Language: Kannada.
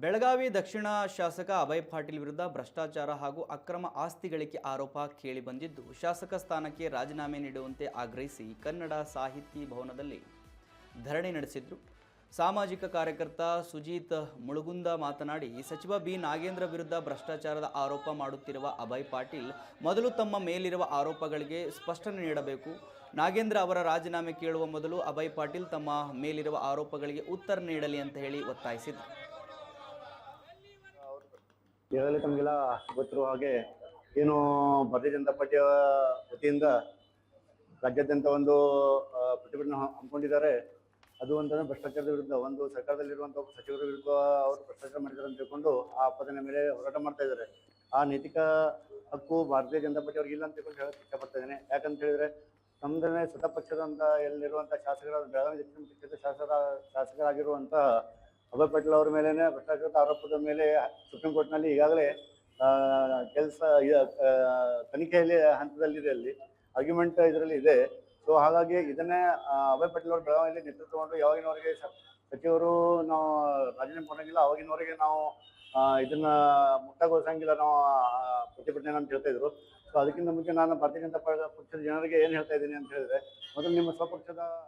ಬೆಳಗಾವಿ ದಕ್ಷಿಣ ಶಾಸಕ ಅಭಯ್ ಪಾಟೀಲ್ ವಿರುದ್ಧ ಭ್ರಷ್ಟಾಚಾರ ಹಾಗೂ ಅಕ್ರಮ ಆಸ್ತಿ ಗಳಿಕೆ ಆರೋಪ ಕೇಳಿಬಂದಿದ್ದು, ಶಾಸಕ ಸ್ಥಾನಕ್ಕೆ ರಾಜೀನಾಮೆ ನೀಡುವಂತೆ ಆಗ್ರಹಿಸಿ ಕನ್ನಡ ಸಾಹಿತಿ ಭವನದಲ್ಲಿ ಧರಣಿ ನಡೆಸಿದ್ರು. ಸಾಮಾಜಿಕ ಕಾರ್ಯಕರ್ತ ಸುಜೀತ್ ಮುಳುಗುಂದ ಮಾತನಾಡಿ, ಸಚಿವ ಬಿ ನಾಗೇಂದ್ರ ವಿರುದ್ಧ ಭ್ರಷ್ಟಾಚಾರದ ಆರೋಪ ಮಾಡುತ್ತಿರುವ ಅಭಯ್ ಪಾಟೀಲ್ ಮೊದಲು ತಮ್ಮ ಮೇಲಿರುವ ಆರೋಪಗಳಿಗೆ ಸ್ಪಷ್ಟನೆ ನೀಡಬೇಕು. ನಾಗೇಂದ್ರ ಅವರ ರಾಜೀನಾಮೆ ಕೇಳುವ ಮೊದಲು ಅಭಯ್ ಪಾಟೀಲ್ ತಮ್ಮ ಮೇಲಿರುವ ಆರೋಪಗಳಿಗೆ ಉತ್ತರ ನೀಡಲಿ ಅಂತ ಹೇಳಿ ಒತ್ತಾಯಿಸಿದರು. ಈಗಾಗಲೇ ತಮಗೆಲ್ಲ ಗೊತ್ತಿರುವ ಹಾಗೆ ಏನು ಭಾರತೀಯ ಜನತಾ ಪಾರ್ಟಿಯ ವತಿಯಿಂದ ರಾಜ್ಯಾದ್ಯಂತ ಒಂದು ಪ್ರತಿಭಟನೆ ಹಮ್ಮಿಕೊಂಡಿದ್ದಾರೆ. ಅದು ಅಂತಂದ್ರೆ ಭ್ರಷ್ಟಾಚಾರದ ವಿರುದ್ಧ, ಒಂದು ಸರ್ಕಾರದಲ್ಲಿರುವಂತಹ ಸಚಿವರ ವಿರುದ್ಧ ಅವರು ಭ್ರಷ್ಟಾಚಾರ ಮಾಡಿದ್ದಾರೆ ಅಂತ ತಿಳ್ಕೊಂಡು ಆ ಆಪಾದನೆ ಮೇಲೆ ಹೋರಾಟ ಮಾಡ್ತಾ ಇದ್ದಾರೆ. ಆ ನೈತಿಕ ಹಕ್ಕು ಭಾರತೀಯ ಜನತಾ ಪಾರ್ಟಿ ಅವ್ರಿಗೆ ಇಲ್ಲ ಅಂತ ತಿಳ್ಕೊಂಡು ಹೇಳಕ್ಕೆ ಇಷ್ಟಪಡ್ತಾ ಇದ್ದೇನೆ. ಯಾಕಂತ ಹೇಳಿದ್ರೆ ನಮ್ದೇ ಸ್ವತಃ ಪಕ್ಷದಂತ ಎಲ್ಲಿರುವಂತಹ ಶಾಸಕರ, ಬೆಳಗಾವಿ ದಕ್ಷಿಣ ಕ್ಷೇತ್ರದ ಶಾಸಕರಾಗಿರುವಂತ ಅಭಯ್ ಪಾಟೀಲ್ ಅವರ ಮೇಲೆನೆ ಭ್ರಷ್ಟಾಚಾರದ ಆರೋಪದ ಮೇಲೆ ಸುಪ್ರೀಂ ಕೋರ್ಟ್ನಲ್ಲಿ ಈಗಾಗಲೇ ಕೆಲಸ ತನಿಖೆಯಲ್ಲಿ ಹಂತದಲ್ಲಿದೆ, ಅಲ್ಲಿ ಆರ್ಗ್ಯುಮೆಂಟ್ ಇದರಲ್ಲಿ ಇದೆ. ಸೊ ಹಾಗಾಗಿ ಇದನ್ನೇ ಅಭಯ್ ಪಾಟೀಲ್ ಅವರು ಬೆಳಗಾವಿಯಲ್ಲಿ ನೇತೃತ್ವ ತಗೊಂಡು ಯಾವಾಗಿನವರೆಗೆ ಸಚಿವರು ನಾವು ರಾಜೀನಾಮೆ ಕೊಡಂಗಿಲ್ಲ ಅವಾಗಿನವರೆಗೆ ನಾವು ಇದನ್ನ ಮುಕ್ತಗೊಳಿಸಂಗಿಲ್ಲ ನಾವು ಪ್ರತಿಭಟನೆ ಅಂತ ಹೇಳ್ತಾ ಇದ್ರು. ಸೊ ಅದಕ್ಕಿಂತ ಮುಂಚೆ ನಾನು ಭಾರತೀಯ ಜನತಾ ಪಕ್ಷದ ಜನರಿಗೆ ಏನು ಹೇಳ್ತಾ ಇದ್ದೀನಿ ಅಂತ ಹೇಳಿದ್ರೆ, ಮೊದಲು ನಿಮ್ಮ ಸ್ವಪಕ್ಷದ